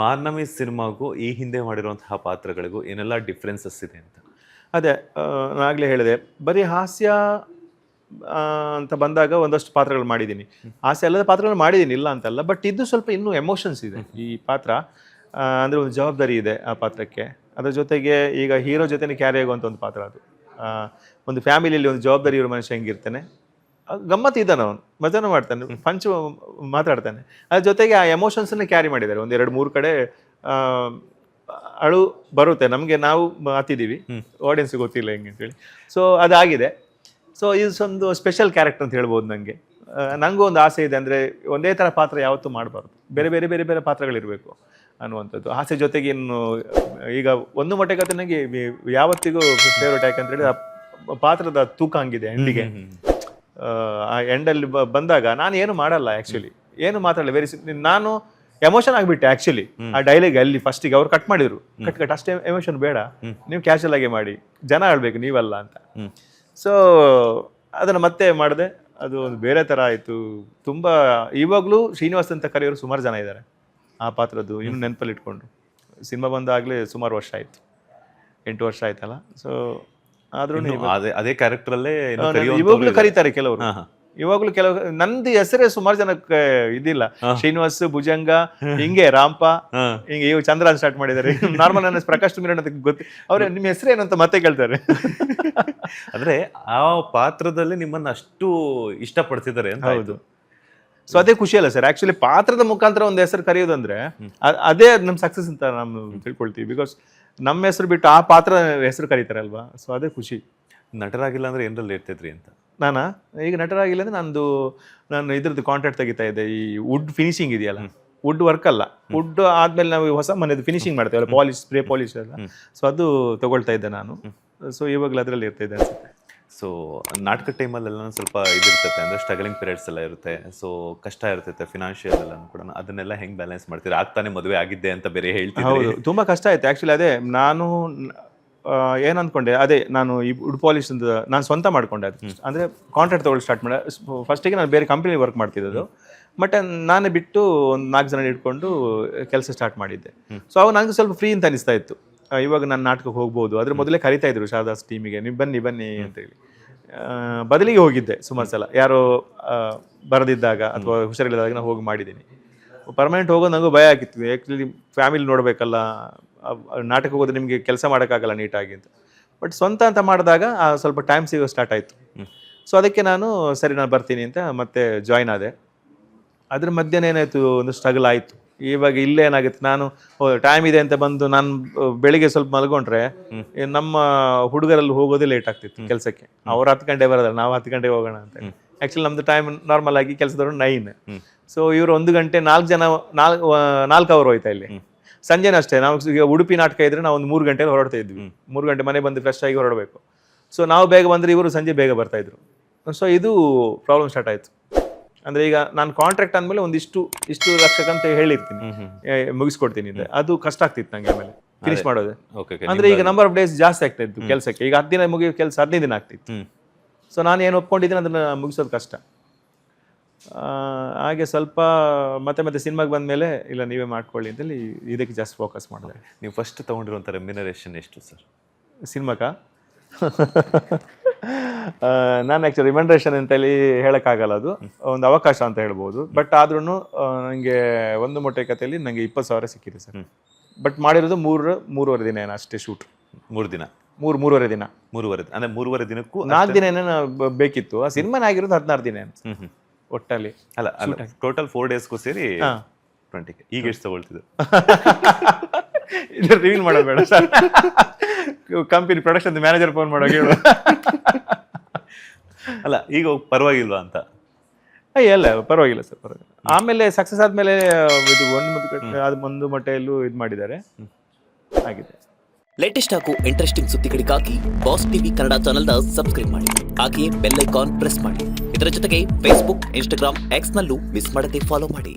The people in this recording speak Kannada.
ಮಾರ್ನಮಿ ಸಿನಿಮಾಗೂ ಈ ಹಿಂದೆ ಮಾಡಿರುವಂತಹ ಪಾತ್ರಗಳಿಗೂ ಏನೆಲ್ಲ ಡಿಫ್ರೆನ್ಸಸ್ ಇದೆ ಅಂತ? ಅದೇ ನಾನಾಗಲೇ ಹೇಳಿದೆ, ಬರೀ ಹಾಸ್ಯ ಅಂತ ಬಂದಾಗ ಒಂದಷ್ಟು ಪಾತ್ರಗಳು ಮಾಡಿದ್ದೀನಿ. ಹಾಸ್ಯ ಅಲ್ಲದ ಪಾತ್ರಗಳು ಮಾಡಿದ್ದೀನಿ, ಇಲ್ಲ ಅಂತಲ್ಲ. ಬಟ್ ಇದು ಸ್ವಲ್ಪ ಇನ್ನೂ ಎಮೋಷನ್ಸ್ ಇದೆ ಈ ಪಾತ್ರ. ಅಂದರೆ ಒಂದು ಜವಾಬ್ದಾರಿ ಇದೆ ಆ ಪಾತ್ರಕ್ಕೆ. ಅದರ ಜೊತೆಗೆ ಈಗ ಹೀರೋ ಜೊತೆನೇ ಕ್ಯಾರಿ ಆಗುವಂಥ ಒಂದು ಪಾತ್ರ ಅದು. ಒಂದು ಫ್ಯಾಮಿಲಿಯಲ್ಲಿ ಒಂದು ಜವಾಬ್ದಾರಿ ಇರೋ ಮನುಷ್ಯ ಹೆಂಗಿರ್ತಾನೆ, ಗಮ್ಮತ್ತು ಇದ್ದಾನೆ, ಅವನು ಮಜಾನು ಮಾಡ್ತಾನೆ, ಪಂಚ್ ಮಾತಾಡ್ತಾನೆ. ಅದ್ರ ಜೊತೆಗೆ ಆ ಎಮೋಷನ್ಸನ್ನೇ ಕ್ಯಾರಿ ಮಾಡಿದ್ದಾರೆ. ಒಂದು 2-3 ಕಡೆ ಅಳು ಬರುತ್ತೆ ನಮಗೆ, ನಾವು ಮಾತಿದ್ದೀವಿ, ಆಡಿಯನ್ಸ್ಗೆ ಗೊತ್ತಿಲ್ಲ ಹೆಂಗೆ ಅಂತೇಳಿ. ಸೊ ಅದಾಗಿದೆ. ಸೊ ಇದು ಒಂದು ಸ್ಪೆಷಲ್ ಕ್ಯಾರೆಕ್ಟರ್ ಅಂತ ಹೇಳ್ಬೋದು ನನಗೆ. ನನಗೂ ಒಂದು ಆಸೆ ಇದೆ, ಅಂದರೆ ಒಂದೇ ಥರ ಪಾತ್ರ ಯಾವತ್ತೂ ಮಾಡಬಾರ್ದು, ಬೇರೆ ಬೇರೆ ಬೇರೆ ಬೇರೆ ಪಾತ್ರಗಳಿರಬೇಕು ಅನ್ನುವಂಥದ್ದು. ಆಸೆ ಜೊತೆಗೆ ಇನ್ನು ಈಗ ಒಂದು ಮಟ್ಟಿಗೆ ನನಗೆ ಯಾವತ್ತಿಗೂ ಫೇವ್ರೇಟ್, ಯಾಕಂತೇಳಿ ಆ ಪಾತ್ರದ ತೂಕ ಹಂಗಿದೆ ಎಂಡಿಗೆ. ಆ ಎಂಡಲ್ಲಿ ಬಂದಾಗ ನಾನು ಏನು ಮಾಡಲ್ಲ, ಆ್ಯಕ್ಚುಲಿ ಏನು ಮಾತಾಡಲ್ಲ, ನಾನು ಎಮೋಷನ್ ಆಗಿಬಿಟ್ಟೆ ಆ್ಯಕ್ಚುಲಿ. ಆ ಡೈಲಾಗ್ ಅಲ್ಲಿ ಫಸ್ಟಿಗೆ ಅವ್ರು ಕಟ್ ಮಾಡಿದ್ರು, ಕಟ್ ಅಷ್ಟೇ ಎಮೋಷನ್ ಬೇಡ, ನೀವು ಕ್ಯಾಶುವಲ್ ಆಗಿ ಮಾಡಿ, ಜನ ಆಳ್ಬೇಕು ನೀವಲ್ಲ ಅಂತ. ಸೊ ಅದನ್ನು ಮತ್ತೆ ಮಾಡಿದೆ, ಅದು ಒಂದು ಬೇರೆ ಥರ ಆಯಿತು. ತುಂಬ ಇವಾಗಲೂ ಶ್ರೀನಿವಾಸ್ ಅಂತ ಕರೆಯೋರು ಸುಮಾರು ಜನ ಇದ್ದಾರೆ ಆ ಪಾತ್ರದ್ದು, ಇನ್ನು ನೆನಪಲ್ಲಿ ಇಟ್ಕೊಂಡು. ಸಿನಿಮಾ ಬಂದಾಗಲೇ ಸುಮಾರು ವರ್ಷ ಆಯಿತು, 8 ವರ್ಷ ಆಯ್ತಲ್ಲ. ಸೊ ಆದ್ರೂ ಅದೇ ಕ್ಯಾರೆಕ್ಟರಲ್ಲೇ ಇವಾಗಲೂ ಕರೀತಾರೆ ಕೆಲವರು, ಇವಾಗಲೂ ಕೆಲವು. ನಂದು ಹೆಸರೇ ಸುಮಾರು ಜನಕ್ಕೆ ಇದಿಲ್ಲ, ಶ್ರೀನಿವಾಸ್, ಭುಜಂಗ, ಹಿಂಗೆ ರಾಂಪ, ಹಿಂಗೆ ಇವ್ ಚಂದ್ರ ಸ್ಟಾರ್ಟ್ ಮಾಡಿದ್ದಾರೆ. ನಾರ್ಮಲ್ ನನ್ನ ಪ್ರಕಾಶ್ ಮಿರಣ ಅಂತ ಗೊತ್ತು, ಅವ್ರೆ ನಿಮ್ಮ ಹೆಸರೇನು ಅಂತ ಮತ್ತೆ ಕೇಳ್ತಾರೆ. ಅಂದ್ರೆ ಆ ಪಾತ್ರದಲ್ಲಿ ನಿಮ್ಮನ್ನ ಅಷ್ಟು ಇಷ್ಟಪಡ್ತಿದ್ದಾರೆ ಅಂತ. ಹೌದು. ಸೊ ಅದೇ ಖುಷಿ ಅಲ್ಲ ಸರ್, ಆಕ್ಚುಲಿ ಪಾತ್ರದ ಮುಖಾಂತರ ಒಂದು ಹೆಸರು ಕರೆಯೋದಂದ್ರೆ ಅದೇ ನಮ್ಮ ಸಕ್ಸಸ್ ಅಂತ ನಾವು ತಿಳ್ಕೊಳ್ತೀವಿ. ಬಿಕಾಸ್ ನಮ್ಮ ಹೆಸರು ಬಿಟ್ಟು ಆ ಪಾತ್ರ ಹೆಸರು ಕರೀತಾರಲ್ವಾ, ಸೊ ಅದೇ ಖುಷಿ. ನಟರಾಗಿಲ್ಲ ಅಂದ್ರೆ ಏನ್ರಲ್ಲಿ ಇರ್ತಿದ್ರಿ ಅಂತ? ಈಗ ನಟರಾಗಿಲ್ಲ ಅಂದ್ರೆ ನಾನು ಇದ್ರದ್ದು ಕಾಂಟ್ರಾಕ್ಟ್ ತೆಗಿತಾ ಇದ್ದೆ. ಈ ವುಡ್ ಫಿನಿಶಿಂಗ್ ಇದೆಯಲ್ಲ, ವುಡ್ ವರ್ಕ್ ಅಲ್ಲ, ವುಡ್ ಆದ್ಮೇಲೆ ನಾವು ಹೊಸ ಮನೆದು ಫಿನಿಶಿಂಗ್ ಮಾಡ್ತೇವಲ್ಲ, ಪಾಲಿಶ್, ಸ್ಪ್ರೇ ಪಾಲಿಶ್ ಎಲ್ಲ, ಸೊ ಅದು ತಗೊಳ್ತಾ ಇದ್ದೆ ನಾನು. ಸೊ ಇವಾಗಲೂ ಅದರಲ್ಲಿ ಇರ್ತಾ ಇದ್ದೆ ಅನ್ಸುತ್ತೆ. ಸೊ ನಾಟಕ ಟೈಮಲ್ಲೆಲ್ಲ ಸ್ವಲ್ಪ ಇದಿರ್ತೈತೆ, ಅಂದರೆ ಸ್ಟ್ರಗಲಿಂಗ್ ಪೀರಿಯಡ್ಸ್ ಎಲ್ಲ ಇರುತ್ತೆ, ಸೊ ಕಷ್ಟ ಇರ್ತೈತೆ ಫಿನಾನ್ಷಿಯಲ್ ಎಲ್ಲ ಕೂಡ. ಅದನ್ನೆಲ್ಲ ಹೆಂಗೆ ಬ್ಯಾಲೆನ್ಸ್ ಮಾಡ್ತೀರಾ? ಆಗ್ತಾನೆ ಮದುವೆ ಆಗಿದ್ದೆ ಅಂತ ಬೇರೆ ಹೇಳ್ತೀನಿ. ಹೌದು, ತುಂಬ ಕಷ್ಟ ಆಯ್ತು ಆ್ಯಕ್ಚುಲಿ. ಅದೇ ನಾನು ಏನು ಅಂದ್ಕೊಂಡೆ, ಅದೇ ನಾನು ಈ ವುಡ್ ಪಾಲಿಶ್ ಅಂತ ನಾನು ಸ್ವಂತ ಮಾಡ್ಕೊಂಡೆ. ಅದು ಅಂದರೆ ಕಾಂಟ್ರಾಕ್ಟ್ ತೊಗೊಳ್ಳಿ ಸ್ಟಾರ್ಟ್ ಮಾಡಿ. ಫಸ್ಟಿಗೆ ನಾನು ಬೇರೆ ಕಂಪ್ನಿ ವರ್ಕ್ ಮಾಡ್ತಿದ್ದದು, ಬಟ್ ನಾನೇ ಬಿಟ್ಟು ಒಂದು 4 ಜನ ಇಟ್ಕೊಂಡು ಕೆಲಸ ಸ್ಟಾರ್ಟ್ ಮಾಡಿದ್ದೆ. ಸೊ ಅವಾಗ ನನಗೆ ಸ್ವಲ್ಪ ಫ್ರೀ ಅಂತ ಅನಿಸ್ತಾ ಇತ್ತು, ಇವಾಗ ನಾನು ನಾಟಕಕ್ಕೆ ಹೋಗ್ಬೋದು. ಅದ್ರ ಮೊದಲೇ ಕರಿತಾ ಇದ್ರು ಶಾರದಾಸ್ ಟೀಮಿಗೆ, ನೀವು ಬನ್ನಿ ಅಂತೇಳಿ. ಬದಲಿಗೆ ಹೋಗಿದ್ದೆ ಸುಮಾರು ಸಲ, ಯಾರೋ ಬರದಿದ್ದಾಗ ಅಥವಾ ಹುಷಾರಿಲ್ಲದಾಗ ನಾನು ಹೋಗಿ ಮಾಡಿದ್ದೀನಿ. ಪರ್ಮನೆಂಟ್ ಹೋಗೋದು ನನಗೂ ಭಯ ಆಗಿತ್ತು, ಆ್ಯಕ್ಚುಲಿ ಫ್ಯಾಮಿಲಿ ನೋಡಬೇಕಲ್ಲ, ನಾಟಕ ಹೋಗೋದು ನಿಮಗೆ ಕೆಲಸ ಮಾಡೋಕ್ಕಾಗಲ್ಲ ನೀಟಾಗಿ ಅಂತ. ಬಟ್ ಸ್ವಂತ ಅಂತ ಮಾಡಿದಾಗ ಸ್ವಲ್ಪ ಟೈಮ್ ಸಿಗೋ ಸ್ಟಾರ್ಟ್ ಆಯಿತು. ಸೊ ಅದಕ್ಕೆ ನಾನು ಬರ್ತೀನಿ ಅಂತ ಮತ್ತೆ ಜಾಯ್ನ್ ಆದೆ. ಅದ್ರ ಮಧ್ಯೆ ಏನಾಯಿತು, ಒಂದು ಸ್ಟ್ರಗಲ್ ಆಯಿತು. ಇವಾಗ ಇಲ್ಲೇ ಏನಾಗುತ್ತೆ, ನಾನು ಟೈಮ್ ಇದೆ ಅಂತ ಬಂದು ನಾನು ಬೆಳಿಗ್ಗೆ ಸ್ವಲ್ಪ ಮಲ್ಕೊಂಡ್ರೆ ನಮ್ಮ ಹುಡುಗರಲ್ಲಿ ಹೋಗೋದೇ ಲೇಟ್ ಆಗ್ತಿತ್ತು ಕೆಲಸಕ್ಕೆ. ಅವ್ರು 10 ಗಂಟೆ ಬರೋದಲ್ಲ, ನಾವು 10 ಗಂಟೆಗೆ ಹೋಗೋಣ ಅಂತ. ಆ್ಯಕ್ಚುಲಿ ನಮ್ದು ಟೈಮ್ ನಾರ್ಮಲ್ ಆಗಿ ಕೆಲಸದವ್ರು 9. ಸೊ ಇವರು 1 ಗಂಟೆ 4 ಜನ 4 ಅವರ್ ಹೋಯ್ತಾ ಇಲ್ಲಿ. ಸಂಜೆನೂ ಅಷ್ಟೇ, ನಾವು ಈಗ ಉಡುಪಿ ನಾಟಕ ಇದ್ರೆ ನಾವು ಒಂದು 3 ಗಂಟೆಯಲ್ಲಿ ಹೊರಡ್ತಾ ಇದ್ವಿ. 3 ಗಂಟೆ ಮನೆ ಬಂದು ಫ್ರೆಶ್ ಆಗಿ ಹೊರಡಬೇಕು. ಸೊ ನಾವು ಬೇಗ ಬಂದರೆ ಇವರು ಸಂಜೆ ಬೇಗ ಬರ್ತಾಯಿದ್ರು. ಸೊ ಇದು ಪ್ರಾಬ್ಲಮ್ ಸ್ಟಾರ್ಟ್ ಆಯಿತು. ಅಂದರೆ ಈಗ ನಾನು ಕಾಂಟ್ರಾಕ್ಟ್ ಅಂದಮೇಲೆ ಇಷ್ಟು ಲಕ್ಷಕ್ಕಂತ ಹೇಳಿರ್ತೀನಿ, ಮುಗಿಸ್ಕೊಡ್ತೀನಿ ಅಂತ. ಅದು ಕಷ್ಟ ಆಗ್ತಿತ್ತು ನನಗೆ ಆಮೇಲೆ ಫಿನಿಶ್ ಮಾಡೋದು. ಅಂದರೆ ಈಗ ನಂಬರ್ ಆಫ್ ಡೇಸ್ ಜಾಸ್ತಿ ಆಗ್ತಾ ಇತ್ತು ಕೆಲಸಕ್ಕೆ. ಈಗ 10 ದಿನ ಮುಗಿಯೋ ಕೆಲಸ 15 ದಿನ ಆಗ್ತಿತ್ತು. ಸೊ ನಾನು ಏನು ಒಪ್ಕೊಂಡಿದ್ದೀನಿ ಅದನ್ನು ಮುಗಿಸೋದು ಕಷ್ಟ. ಹಾಗೆ ಸ್ವಲ್ಪ ಮತ್ತೆ ಸಿನಿಮಾಗೆ ಬಂದಮೇಲೆ ಇಲ್ಲ ನೀವೇ ಮಾಡ್ಕೊಳ್ಳಿ ಅಂತೇಳಿ ಇದಕ್ಕೆ ಜಾಸ್ತಿ ಫೋಕಸ್ ಮಾಡಿದೆ. ನೀವು ಫಸ್ಟ್ ತೊಗೊಂಡಿರುವಂಥ ರೆಮ್ಯುನರೇಷನ್ ಎಷ್ಟು ಸರ್ ಸಿನಿಮಾಕ್ಕೆ? ನಾನು ಆ್ಯಕ್ಚುಲಿ ರಿಮಂಡ್ರೇಷನ್ ಅಂತೇಳಿ ಹೇಳೋಕ್ಕಾಗಲ್ಲ, ಅದು ಒಂದು ಅವಕಾಶ ಅಂತ ಹೇಳ್ಬೋದು. ಬಟ್ ಆದ್ರೂ ನನಗೆ ಒಂದು ಮೊಟ್ಟೆ ಕಥೆಯಲ್ಲಿ ನನಗೆ 20,000 ಸಿಕ್ಕಿದೆ ಸರ್. ಬಟ್ ಮಾಡಿರೋದು 3.5 ದಿನ ಏನೋ ಅಷ್ಟೇ ಶೂಟ್. 3 ದಿನ? 3.5 ದಿನ. 3.5 ಅಂದರೆ 3.5 ದಿನಕ್ಕೂ 4 ದಿನ ಏನೋ ಬೇಕಿತ್ತು. ಆ ಸಿನಿಮಾನ ಆಗಿರೋದು 16 ದಿನ ಒಟ್ಟಲ್ಲಿ. ಅಲ್ಲ ಟೋಟಲ್ 4 ಡೇಸ್ಗೂ ಸೇರಿ 20K. ಈಗ ಎಷ್ಟು ತಗೊಳ್ತಿದ್ದು? ಇದು ರಿವೀಲ್ ಮಾಡೋದು ಬೇಡ sir, company production manager phone ಮಾಡೋಕೆ ಹೇಳು. ಅಲ್ಲ ಈಗ ಪರವಾಗಿಲ್ವಾ ಅಂತ? ಎಲ್ಲ ಪರವಾಗಿಲ್ಲ ಸರ್, ಪರವಾಗಿಲ್ಲ. ಆಮೇಲೆ ಸಕ್ಸಸ್ ಆದಮೇಲೆ ಇದು ಒಂದು ಮೊಟ್ಟೆಯಲ್ಲೂ ಇದು ಮಾಡಿದ್ದಾರೆ, ಆಗಿದೆ. ಲೇಟೆಸ್ಟ್ ಹಾಗೂ ಇಂಟ್ರೆಸ್ಟಿಂಗ್ ಸುದ್ದಿಗಳಿಗಾಗಿ ಬಾಸ್ ಟಿವಿ ಕನ್ನಡ ಚಾನೆಲ್ನ ಸಬ್ಸ್ಕ್ರೈಬ್ ಮಾಡಿ. ಹಾಗೆಯೇ ಬೆಲ್ ಐಕಾನ್ ಪ್ರೆಸ್ ಮಾಡಿ. ಇದರ ಜೊತೆಗೆ ಫೇಸ್ಬುಕ್, ಇನ್ಸ್ಟಾಗ್ರಾಮ್, ಎಕ್ಸ್ ನಲ್ಲೂ ಮಿಸ್ ಮಾಡದೆ ಫಾಲೋ ಮಾಡಿ.